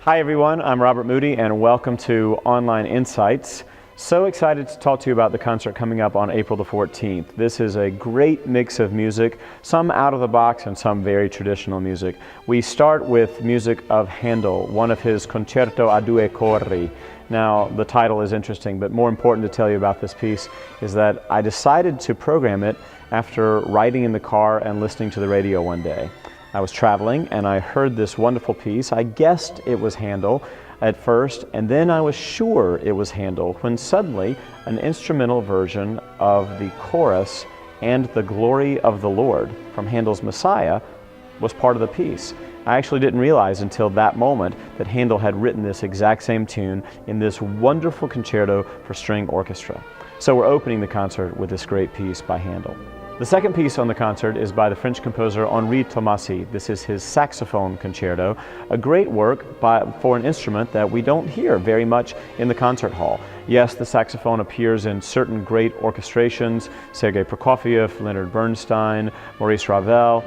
Hi everyone, I'm Robert Moody and welcome to Online Insights. So excited to talk to you about the concert coming up on April the 14th. This is a great mix of music, some out of the box and some very traditional music. We start with music of Handel, one of his Concerto a due cori. Now, the title is interesting, but more important to tell you about this piece is that I decided to program it after riding in the car and listening to the radio one day. I was traveling and I heard this wonderful piece. I guessed it was Handel at first, and then I was sure it was Handel when suddenly an instrumental version of the chorus and the Glory of the Lord from Handel's Messiah was part of the piece. I actually didn't realize until that moment that Handel had written this exact same tune in this wonderful concerto for string orchestra. So we're opening the concert with this great piece by Handel. The second piece on the concert is by the French composer Henri Thomasy. This is his saxophone concerto, a great work for an instrument that we don't hear very much in the concert hall. Yes, the saxophone appears in certain great orchestrations, Sergei Prokofiev, Leonard Bernstein, Maurice Ravel,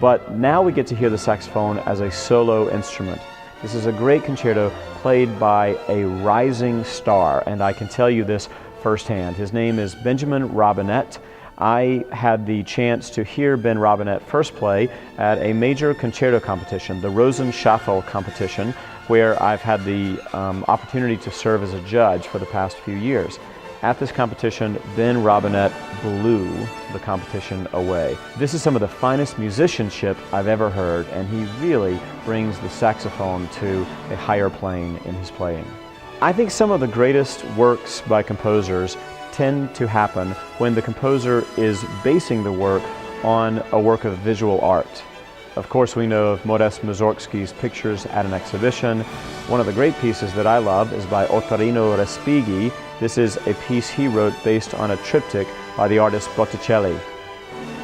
but now we get to hear the saxophone as a solo instrument. This is a great concerto played by a rising star, and I can tell you this firsthand. His name is Benjamin Robinette. I had the chance to hear Ben Robinette first play at a major concerto competition, the Rosen-Schaffel competition, where I've had the opportunity to serve as a judge for the past few years. At this competition, Ben Robinette blew the competition away. This is some of the finest musicianship I've ever heard, and he really brings the saxophone to a higher plane in his playing. I think some of the greatest works by composers tend to happen when the composer is basing the work on a work of visual art. Of course, we know of Modest Mussorgsky's Pictures at an Exhibition. One of the great pieces that I love is by Ottorino Respighi. This is a piece he wrote based on a triptych by the artist Botticelli.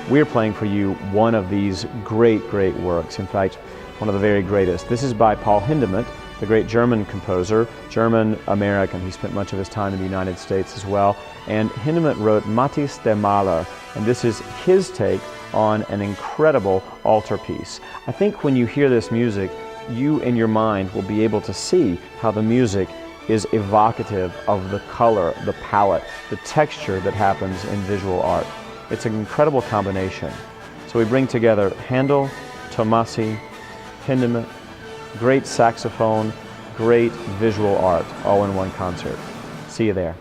We're playing for you one of these great works, in fact, one of the very greatest. This is by Paul Hindemith, the great German composer, German-American. He spent much of his time in the United States as well. And Hindemith wrote Mathis der Maler, and this is his take on an incredible altarpiece. I think when you hear this music, you in your mind will be able to see how the music is evocative of the color, the palette, the texture that happens in visual art. It's an incredible combination. So we bring together Handel, Thomasy, Hindemith, great saxophone, great visual art, all in one concert. See you there.